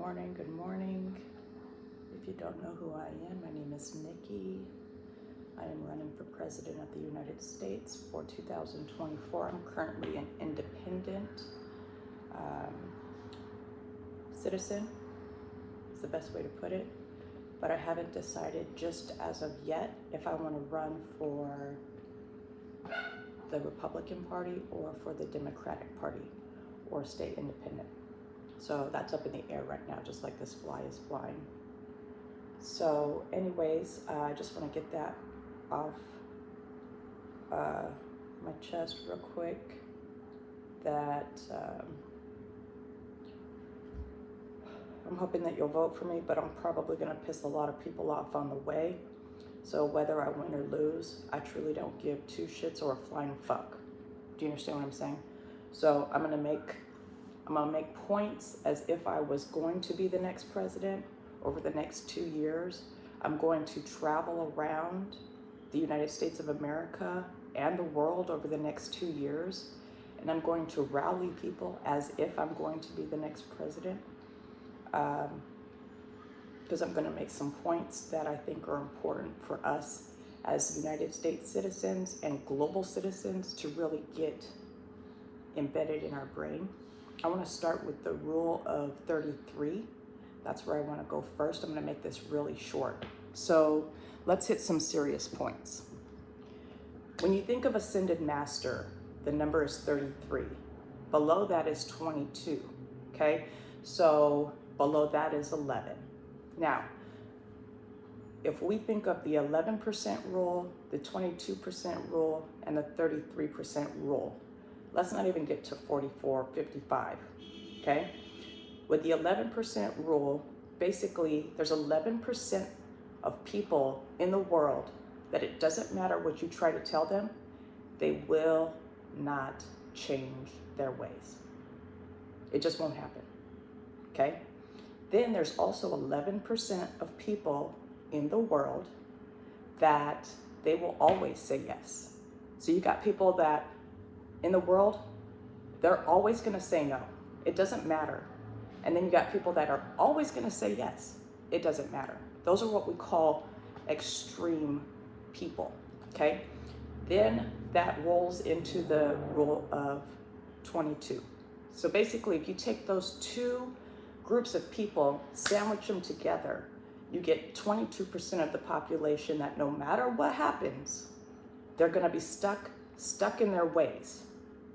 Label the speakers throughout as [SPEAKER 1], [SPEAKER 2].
[SPEAKER 1] morning, good morning. If you don't know who I am, my name is Nikki. I am running for President of the United States for 2024. I'm currently an independent citizen, is the best way to put it. But I haven't decided just as of yet if I want to run for the Republican Party or for the Democratic Party or stay independent. So that's up in the air right now, just like this fly is flying. So anyways, I just want to get that off my chest real quick, that I'm hoping that you'll vote for me, but I'm probably going to piss a lot of people off on the way. So whether I win or lose, I truly don't give two shits or a flying fuck. Do you understand what I'm saying? So I'm gonna make points as if I was going to be the next president over the next 2 years. I'm going to travel around the United States of America and the world over the next 2 years. And I'm going to rally people as if I'm going to be the next president. Because I'm going to make some points that I think are important for us as United States citizens and global citizens to really get embedded in our brain. I want to start with the rule of 33. That's where I want to go first. I'm going to make this really short. So let's hit some serious points. When you think of ascended master, the number is 33. Below that is 22. Okay, so below that is 11. Now, if we think of the 11% rule, the 22% rule, and the 33% rule, let's not even get to 44, 55, okay? With the 11% rule, basically there's 11% of people in the world that it doesn't matter what you try to tell them, they will not change their ways. It just won't happen, okay? Then there's also 11% of people in the world that they will always say yes. So you got people that in the world, they're always gonna say no. It doesn't matter. And then you got people that are always gonna say yes. It doesn't matter. Those are what we call extreme people, okay? Then that rolls into the rule of 22. So basically, if you take those two groups of people, sandwich them together, you get 22% of the population that no matter what happens, they're gonna be stuck in their ways,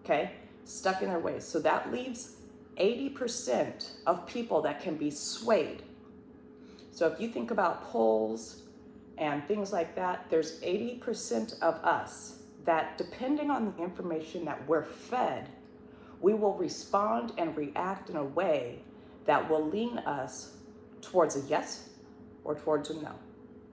[SPEAKER 1] okay? Stuck in their ways. So that leaves 80% of people that can be swayed. So if you think about polls and things like that, there's 80% of us that, depending on the information that we're fed, we will respond and react in a way that will lean us towards a yes or towards a no.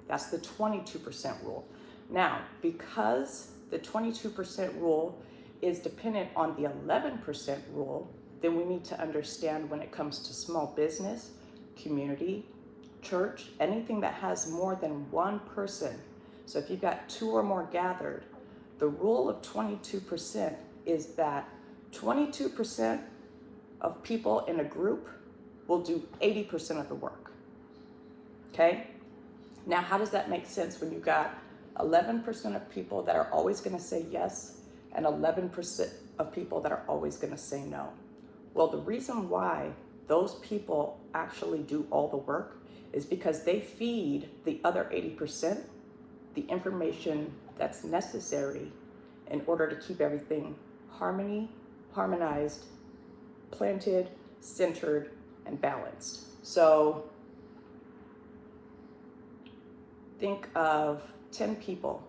[SPEAKER 1] That's the 22% rule. Now, because the 22% rule is dependent on the 11% rule, then we need to understand when it comes to small business, community, church, anything that has more than one person. So if you've got two or more gathered, the rule of 22% is that 22% of people in a group will do 80% of the work, okay? Now, how does that make sense when you got 11% of people that are always gonna say yes and 11% of people that are always gonna say no? Well, the reason why those people actually do all the work is because they feed the other 80% the information that's necessary in order to keep everything harmonized, planted, centered, and balanced. So think of 10 people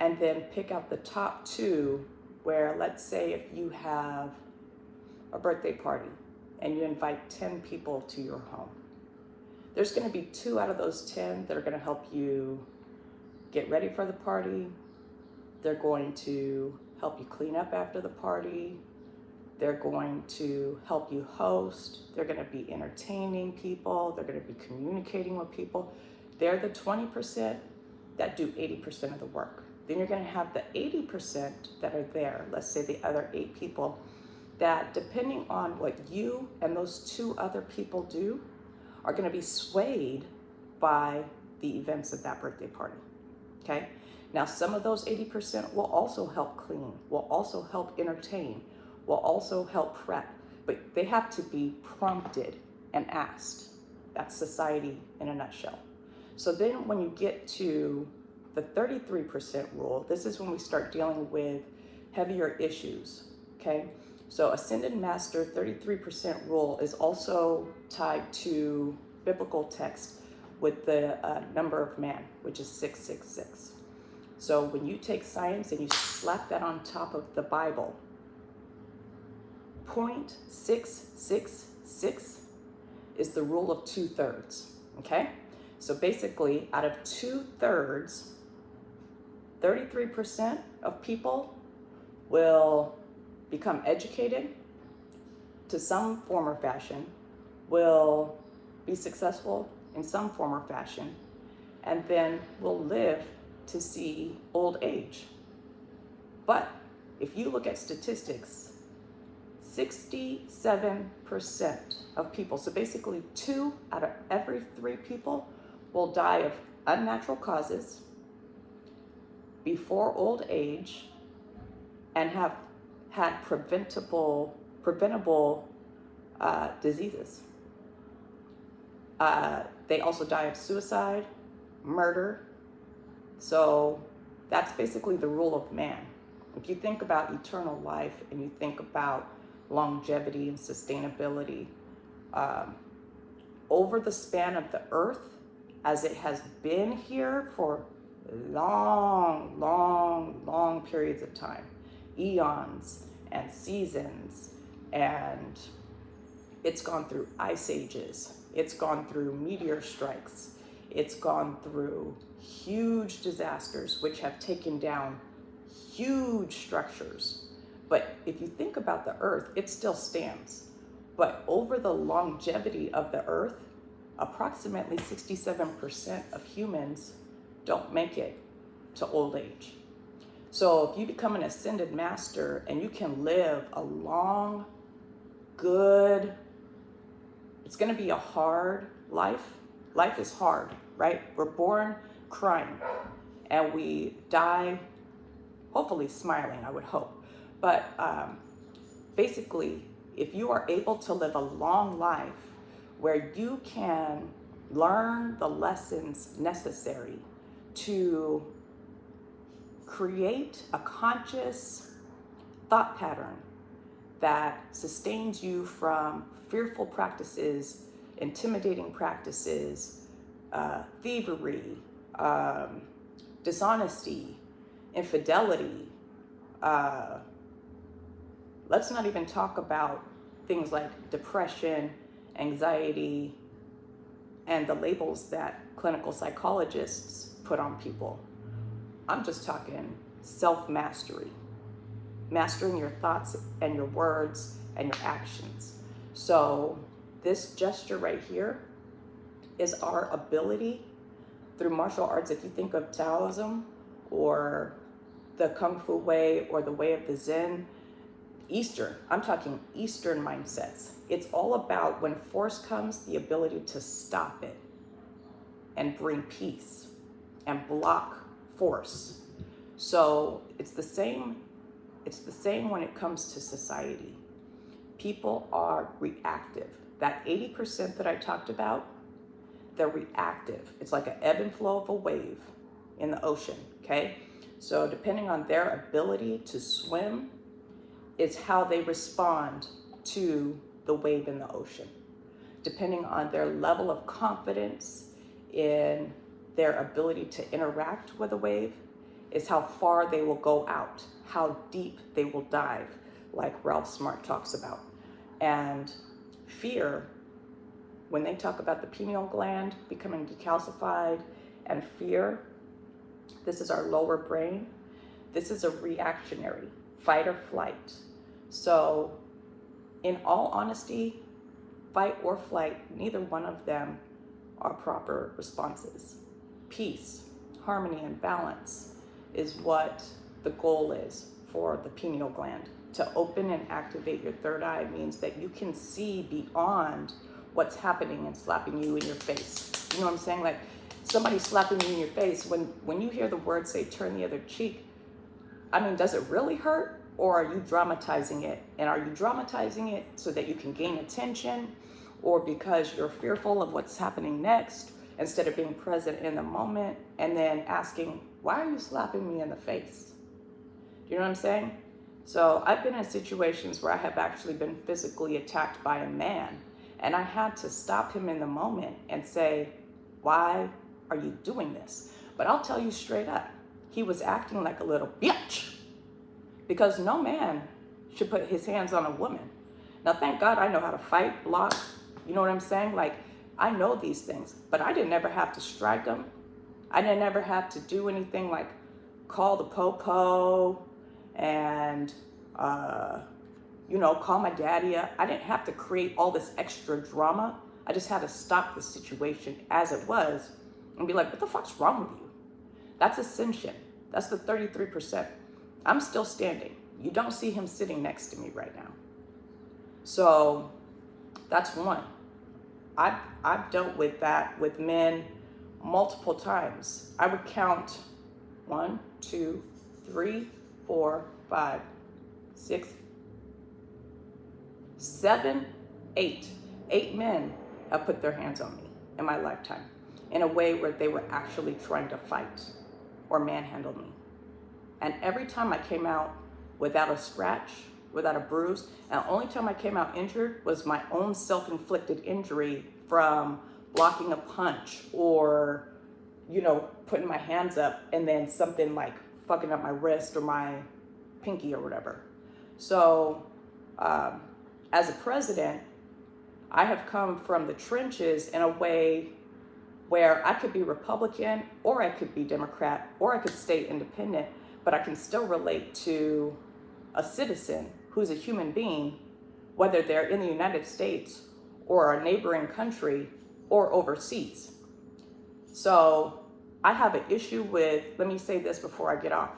[SPEAKER 1] and then pick out the top two where, let's say if you have a birthday party and you invite 10 people to your home, there's gonna be 2 out of those 10 that are gonna help you get ready for the party. They're going to help you clean up after the party. They're going to help you host. They're going to be entertaining people. They're going to be communicating with people. They're the 20% that do 80% of the work. Then you're going to have the 80% that are there. Let's say the other 8 people that depending on what you and those two other people do are going to be swayed by the events of that birthday party. Okay? Now, some of those 80% will also help clean, will also help entertain, will also help prep, but they have to be prompted and asked. That's society in a nutshell. So then when you get to the 33% rule, this is when we start dealing with heavier issues, okay? So Ascended Master 33% rule is also tied to biblical text with the number of man, which is 666. So when you take science and you slap that on top of the Bible, 0.666 is the rule of 2/3, okay? So basically, out of 2/3, 33% of people will become educated to some form or fashion, will be successful in some form or fashion, and then will live to see old age. But if you look at statistics, 67% of people, so basically 2 out of every 3 people will die of unnatural causes before old age and have had preventable diseases. They also die of suicide, murder. So that's basically the rule of man. If you think about eternal life and you think about longevity and sustainability, over the span of the earth, as it has been here for long periods of time, eons and seasons, and it's gone through ice ages, it's gone through meteor strikes, it's gone through huge disasters which have taken down huge structures. But if you think about the earth, it still stands. But over the longevity of the earth, approximately 67% of humans don't make it to old age. So if you become an Ascended Master and you can live a long, good, it's going to be a hard life. Life is hard, right? We're born crying and we die, hopefully smiling, I would hope. But basically, if you are able to live a long life where you can learn the lessons necessary to create a conscious thought pattern that sustains you from fearful practices, intimidating practices, thievery, dishonesty, infidelity. Let's not even talk about things like depression, anxiety, and the labels that clinical psychologists put on people. I'm just talking self-mastery, mastering your thoughts and your words and your actions. So this gesture right here is our ability through martial arts. If you think of Taoism or the Kung Fu way or the way of the Zen, Eastern, I'm talking Eastern mindsets. It's all about when force comes, the ability to stop it and bring peace and block force. So it's the same when it comes to society. People are reactive. That 80% that I talked about, they're reactive. It's like an ebb and flow of a wave in the ocean, okay? So depending on their ability to swim is how they respond to the wave in the ocean. Depending on their level of confidence in their ability to interact with a wave is how far they will go out, how deep they will dive, like Ralph Smart talks about. And fear, when they talk about the pineal gland becoming decalcified and fear, this is our lower brain. This is a reactionary, fight or flight. So in all honesty, fight or flight, neither one of them are proper responses. Peace, harmony, and balance is what the goal is for the pineal gland To open and activate your third eye means that you can see beyond what's happening and slapping you in your face. You know what I'm saying? Like somebody slapping you in your face, when you hear the word say turn the other cheek, I mean, does it really hurt? Or are you dramatizing it? And are you dramatizing it so that you can gain attention, or because you're fearful of what's happening next, instead of being present in the moment and then asking, why are you slapping me in the face? Do you know what I'm saying? So I've been in situations where I have actually been physically attacked by a man, and I had to stop him in the moment and say, why are you doing this? But I'll tell you straight up, he was acting like a little bitch, because no man should put his hands on a woman. Now, thank God I know how to fight, block, you know what I'm saying? Like, I know these things, but I didn't ever have to strike him. I didn't ever have to do anything like call the po-po and, call my daddy up. I didn't have to create all this extra drama. I just had to stop the situation as it was and be like, what the fuck's wrong with you? That's ascension. That's the 33%. I'm still standing. You don't see him sitting next to me right now. So that's one. I've dealt with that with men multiple times. I would count 1, 2, 3, 4, 5, 6, 7, 8. 8 men have put their hands on me in my lifetime in a way where they were actually trying to fight or manhandle me. And every time I came out without a scratch, without a bruise, and the only time I came out injured was my own self-inflicted injury from blocking a punch or, putting my hands up and then something like fucking up my wrist or my pinky or whatever. So as a president, I have come from the trenches in a way where I could be Republican or I could be Democrat or I could stay independent, but I can still relate to a citizen who's a human being, whether they're in the United States or a neighboring country or overseas. So I have an issue with, let me say this before I get off.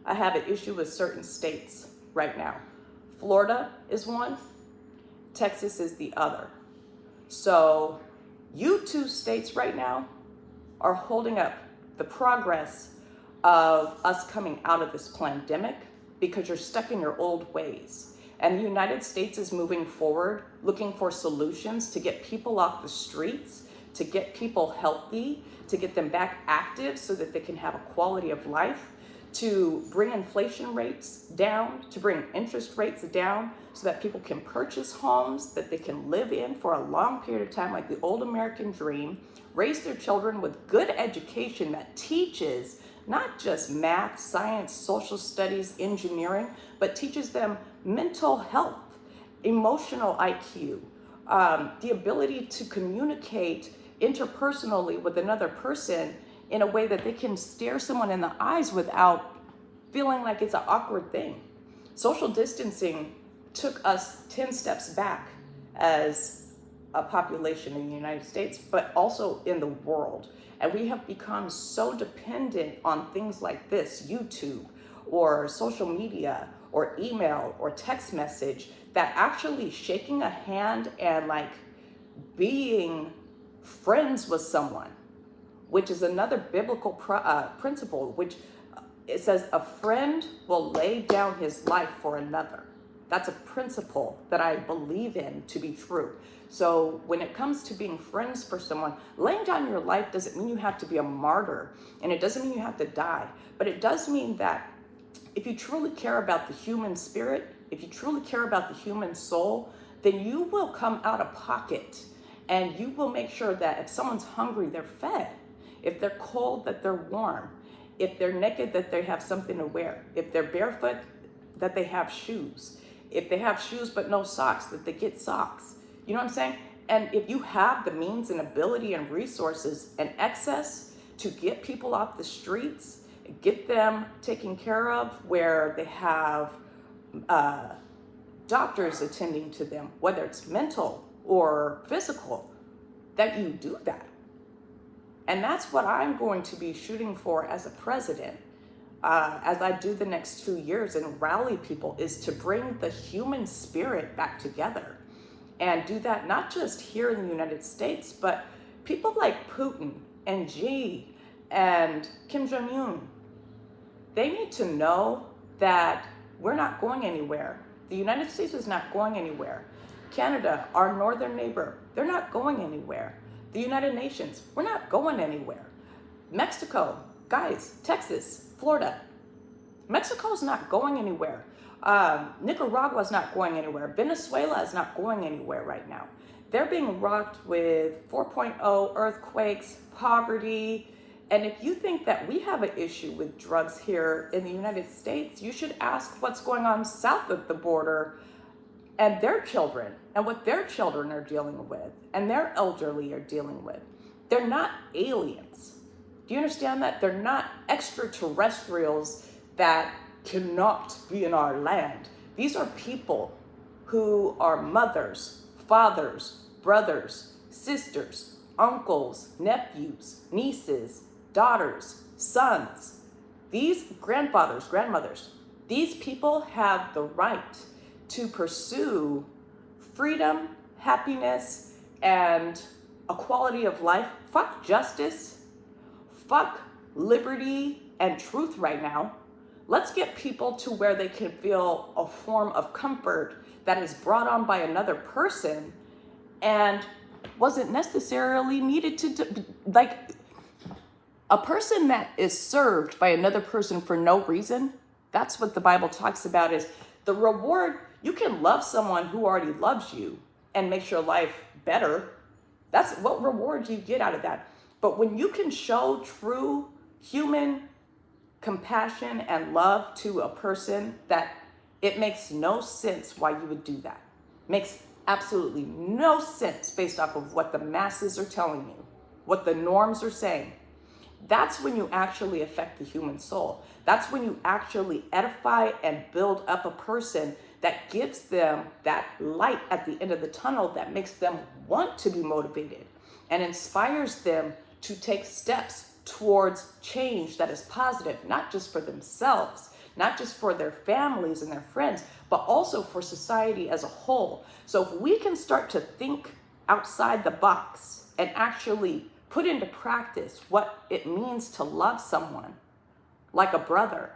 [SPEAKER 1] I have an issue with certain states right now. Florida is one, Texas is the other. So you two states right now are holding up the progress of us coming out of this pandemic because you're stuck in your old ways. And the United States is moving forward, looking for solutions to get people off the streets, to get people healthy, to get them back active so that they can have a quality of life, to bring inflation rates down, to bring interest rates down so that people can purchase homes that they can live in for a long period of time, like the old American dream, raise their children with good education that teaches not just math, science, social studies, engineering, but teaches them mental health, emotional IQ, the ability to communicate interpersonally with another person in a way that they can stare someone in the eyes without feeling like it's an awkward thing. Social distancing took us 10 steps back as a population in the United States, but also in the world. And we have become so dependent on things like this, YouTube or social media or email or text message, that actually shaking a hand and like being friends with someone, which is another biblical principle, which it says a friend will lay down his life for another. That's a principle that I believe in to be true. So when it comes to being friends for someone, laying down your life doesn't mean you have to be a martyr, and it doesn't mean you have to die, but it does mean that if you truly care about the human spirit, if you truly care about the human soul, then you will come out of pocket and you will make sure that if someone's hungry, they're fed. If they're cold, that they're warm. If they're naked, that they have something to wear. If they're barefoot, that they have shoes. If they have shoes but no socks, that they get socks. You know what I'm saying? And if you have the means and ability and resources and excess to get people off the streets, get them taken care of where they have doctors attending to them, whether it's mental or physical, that you do that. And that's what I'm going to be shooting for as a president. as I do the next 2 years and rally people, is to bring the human spirit back together, and do that not just here in the United States, but people like Putin and Xi and Kim Jong-un. They need to know that we're not going anywhere. The United States is not going anywhere. Canada, our northern neighbor, they're not going anywhere. The United Nations, we're not going anywhere. Mexico, guys, Texas, Florida, Mexico's not going anywhere. Nicaragua's not going anywhere. Venezuela is not going anywhere right now. They're being rocked with 4.0 earthquakes, poverty. And if you think that we have an issue with drugs here in the United States, you should ask what's going on south of the border and their children and what their children are dealing with and their elderly are dealing with. They're not aliens. Do you understand that? They're not extraterrestrials that cannot be in our land. These are people who are mothers, fathers, brothers, sisters, uncles, nephews, nieces, daughters, sons. These grandfathers, grandmothers, these people have the right to pursue freedom, happiness, and a quality of life. Fuck justice, fuck liberty and truth right now. Let's get people to where they can feel a form of comfort that is brought on by another person and wasn't necessarily needed to, like, a person that is served by another person for no reason. That's what the Bible talks about, is the reward. You can love someone who already loves you and makes your life better. That's what reward you get out of that. But when you can show true human compassion and love to a person, that it makes no sense why you would do that. Makes absolutely no sense based off of what the masses are telling you, what the norms are saying. That's when you actually affect the human soul. That's when you actually edify and build up a person that gives them that light at the end of the tunnel that makes them want to be motivated and inspires them to take steps towards change that is positive, not just for themselves, not just for their families and their friends, but also for society as a whole. So if we can start to think outside the box and actually put into practice what it means to love someone like a brother,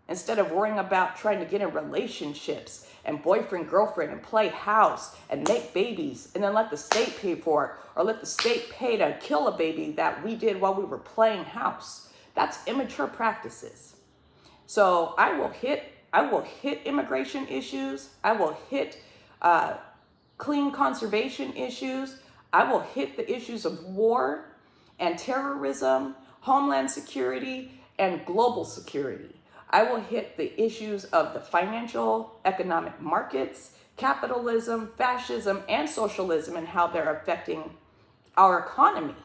[SPEAKER 1] instead of worrying about trying to get in relationships and boyfriend, girlfriend, and play house and make babies and then let the state pay for it, or let the state pay to kill a baby that we did while we were playing house. That's immature practices. So I will hit immigration issues. I will hit clean conservation issues. I will hit the issues of war and terrorism, homeland security, and global security. I will hit the issues of the financial, economic markets, capitalism, fascism, and socialism, and how they're affecting our economy,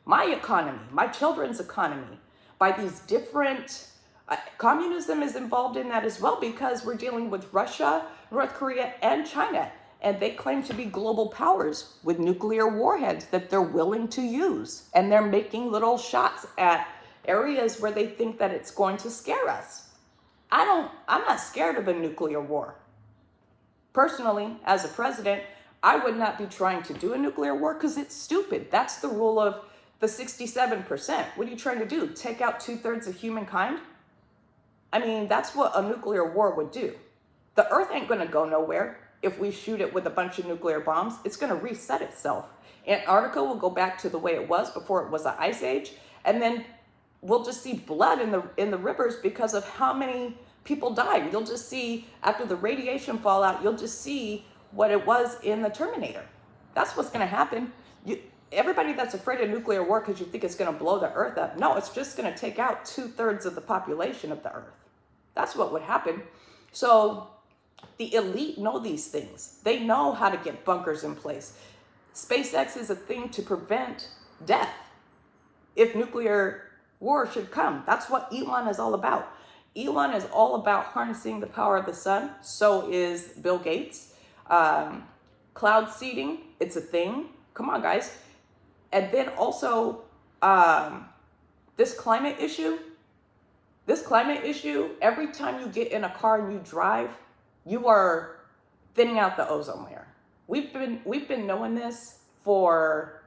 [SPEAKER 1] my children's economy, by these different, communism is involved in that as well, because we're dealing with Russia, North Korea, and China, and they claim to be global powers with nuclear warheads that they're willing to use, and they're making little shots at areas where they think that it's going to scare us. I'm not scared of a nuclear war. Personally, as a president, I would not be trying to do a nuclear war because it's stupid. That's the rule of the 67%. What are you trying to do? Take out 2/3 of humankind? I mean, that's what a nuclear war would do. The earth ain't going to go nowhere if we shoot it with a bunch of nuclear bombs. It's going to reset itself. Antarctica will go back to the way it was before it was an ice age. And then we'll just see blood in the rivers because of how many people died. You'll just see, after the radiation fallout, you'll just see what it was in the Terminator. That's what's going to happen. Everybody that's afraid of nuclear war because you think it's going to blow the earth up. No, it's just going to take out 2/3 of the population of the earth. That's what would happen. So the elite know these things. They know how to get bunkers in place. SpaceX is a thing to prevent death if nuclear war should come. That's what Elon is all about. Elon is all about harnessing the power of the sun. So is Bill Gates. Cloud seeding, it's a thing. Come on, guys. And then also this climate issue, This climate issue, every time you get in a car and you drive, you are thinning out the ozone layer. We've been knowing this for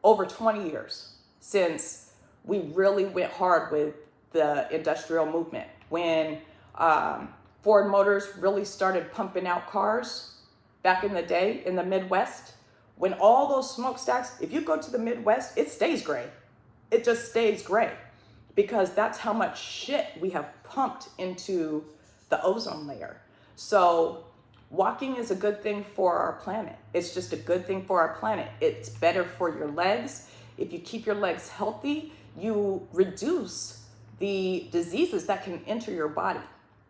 [SPEAKER 1] over 20 years, since we really went hard with the industrial movement. When Ford Motors really started pumping out cars back in the day in the Midwest, when all those smokestacks, if you go to the Midwest, it stays gray. It just stays gray, because that's how much shit we have pumped into the ozone layer. So walking is a good thing for our planet. It's just a good thing for our planet. It's better for your legs. If you keep your legs healthy, you reduce the diseases that can enter your body.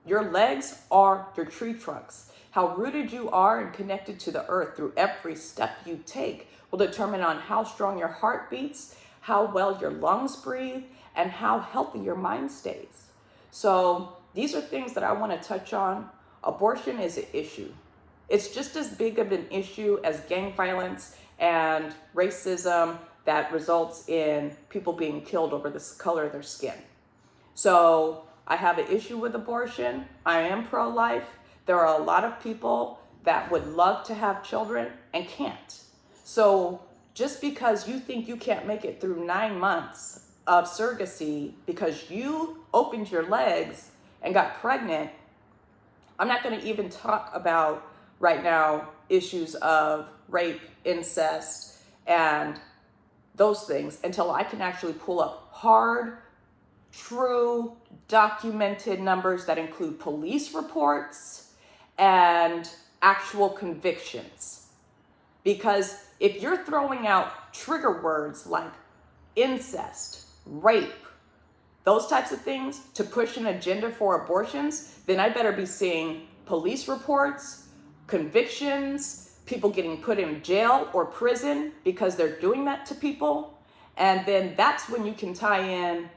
[SPEAKER 1] Your legs are your tree trunks. How rooted you are and connected to the earth through every step you take will determine on how strong your heart beats, how well your lungs breathe, and how healthy your mind stays. So these are things that I want to touch on. Abortion is an issue. It's just as big of an issue as gang violence and racism that results in people being killed over the color of their skin. So I have an issue with abortion. I am pro-life. There are a lot of people that would love to have children and can't. So just because you think you can't make it through 9 months of surrogacy because you opened your legs and got pregnant, I'm not going to even talk about right now issues of rape, incest, and those things until I can actually pull up hard, true, documented numbers that include police reports and actual convictions. Because if you're throwing out trigger words like incest, rape, those types of things to push an agenda for abortions, then I better be seeing police reports, convictions, people getting put in jail or prison because they're doing that to people. And then that's when you can tie in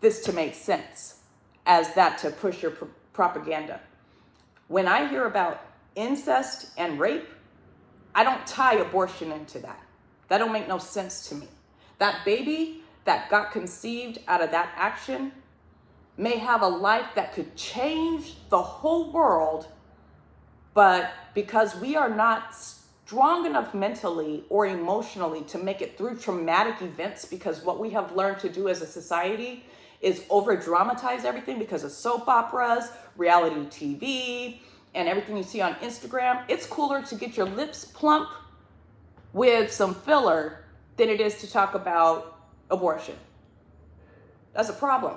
[SPEAKER 1] this to make sense as that to push your propaganda. When I hear about incest and rape, I don't tie abortion into that. That don't make no sense to me. That baby that got conceived out of that action may have a life that could change the whole world, but because we are not strong enough mentally or emotionally to make it through traumatic events, because what we have learned to do as a society is over dramatize everything because of soap operas, reality TV, and everything you see on Instagram. It's cooler to get your lips plump with some filler than it is to talk about abortion. That's a problem.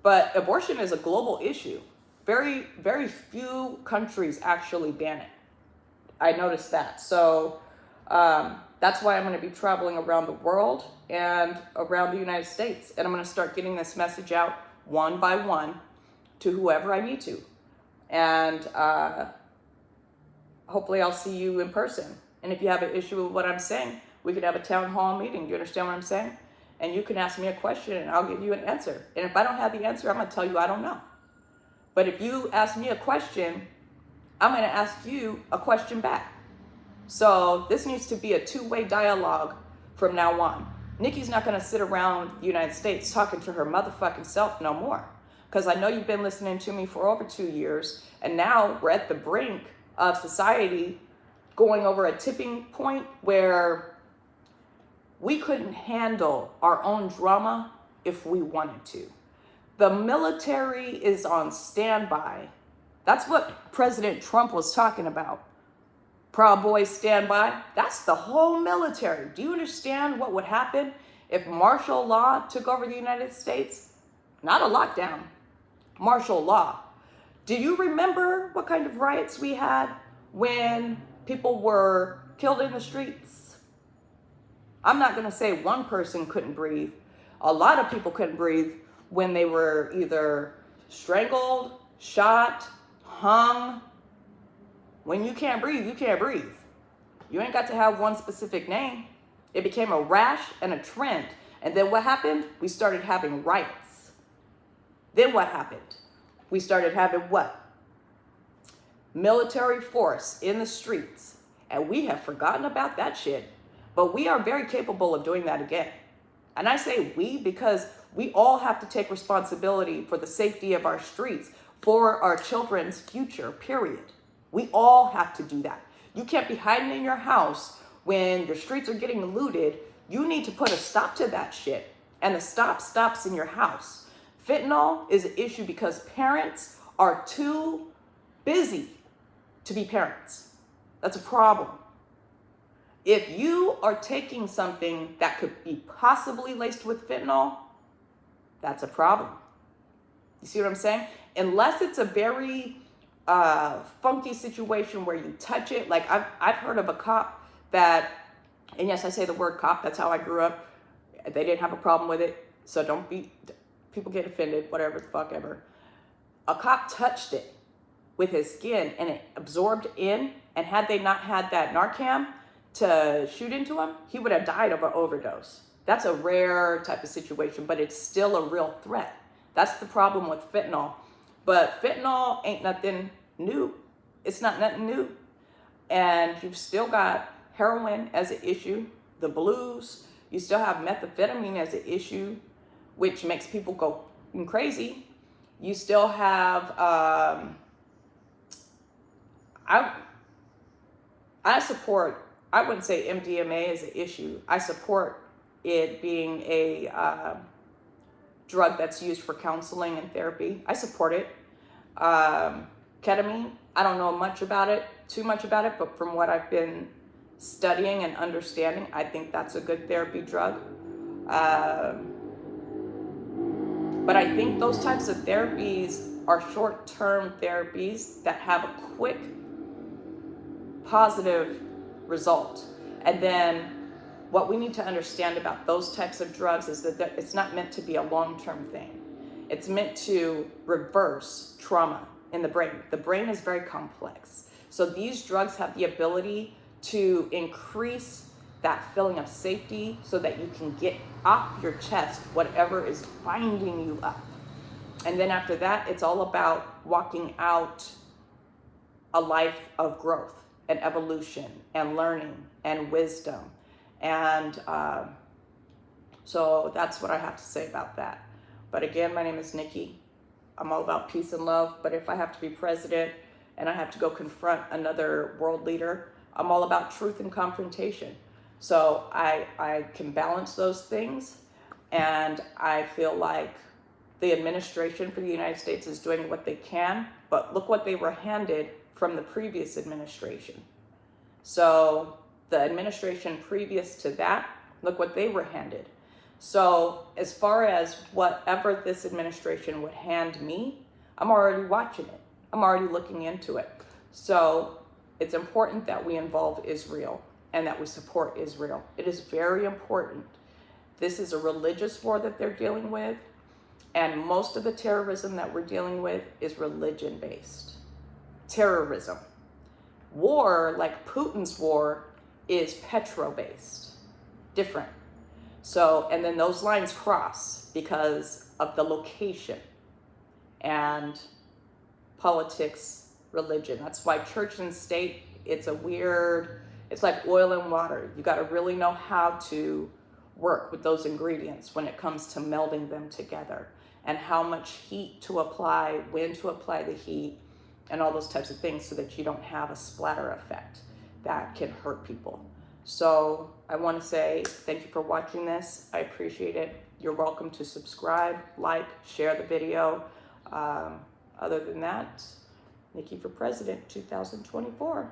[SPEAKER 1] But abortion is a global issue. Very, very few countries actually ban it. I noticed that. So that's why I'm going to be traveling around the world and around the United States. And I'm going to start getting this message out one by one to whoever I need to. And hopefully I'll see you in person. And if you have an issue with what I'm saying, we could have a town hall meeting. Do you understand what I'm saying? And you can ask me a question and I'll give you an answer. And if I don't have the answer, I'm going to tell you I don't know. But if you ask me a question, I'm going to ask you a question back. So this needs to be a two-way dialogue from now on. Nikki's not going to sit around the United States talking to her motherfucking self no more. Because I know you've been listening to me for over 2 years. And now we're at the brink of society going over a tipping point where we couldn't handle our own drama if we wanted to. The military is on standby. That's what President Trump was talking about. Proud Boys stand by. That's the whole military. Do you understand what would happen if martial law took over the United States? Not a lockdown. Martial law. Do you remember what kind of riots we had when people were killed in the streets? I'm not going to say one person couldn't breathe. A lot of people couldn't breathe when they were either strangled, shot, hung. When you can't breathe, you can't breathe. You ain't got to have one specific name. It became a rash and a trend. And then what happened? We started having riots. Then what happened? We started having what? Military force in the streets. And we have forgotten about that shit. But we are very capable of doing that again. And I say we because We all have to take responsibility for the safety of our streets, for our children's future, period. We all have to do that. You can't be hiding in your house when your streets are getting looted. You need to put a stop to that shit. And the stops in your house. Fentanyl is an issue because parents are too busy to be parents. That's a problem. If you are taking something that could be possibly laced with fentanyl, that's a problem. You see what I'm saying? Unless it's a very funky situation where you touch it. Like I've heard of a cop that, and yes, I say the word cop, that's how I grew up. They didn't have a problem with it. So don't be, people get offended, whatever the fuck ever. A cop touched it with his skin and it absorbed in, and had they not had that Narcan to shoot into him, he would have died of an overdose. That's a rare type of situation, but it's still a real threat. That's the problem with fentanyl. But fentanyl ain't nothing new. It's not nothing new. And you've still got heroin as an issue, the blues. You still have methamphetamine as an issue, which makes people go crazy. You still have, I support, I wouldn't say MDMA is an issue. I support it being a drug that's used for counseling and therapy. I support it. Ketamine, I don't know too much about it, but from what I've been studying and understanding, I think that's a good therapy drug. But I think those types of therapies are short-term therapies that have a quick positive result. And then what we need to understand about those types of drugs is that it's not meant to be a long-term thing. It's meant to reverse trauma in the brain. The brain is very complex. So these drugs have the ability to increase that feeling of safety so that you can get off your chest whatever is binding you up. And then after that, it's all about walking out a life of growth and evolution and learning and wisdom. And so that's what I have to say about that. But again, my name is Nikki. I'm all about peace and love. But if I have to be president and I have to go confront another world leader, I'm all about truth and confrontation. So I can balance those things. And I feel like the administration for the United States is doing what they can. But look what they were handed from the previous administration. So the administration previous to that, look what they were handed. So as far as whatever this administration would hand me, I'm already watching it. I'm already looking into it. So it's important that we involve Israel and that we support Israel. It is very important. This is a religious war that they're dealing with, and most of the terrorism that we're dealing with is religion-based. Terrorism. War, like Putin's war, is petro-based. Different. So, and then those lines cross because of the location and politics, religion. That's why church and state, it's like oil and water. You got to really know how to work with those ingredients when it comes to melding them together, and how much heat to apply, when to apply the heat, and all those types of things so that you don't have a splatter effect that can hurt people. So I want to say thank you for watching this. I appreciate it. You're welcome to subscribe, like, share the video. Other than that, Nikki for President 2024.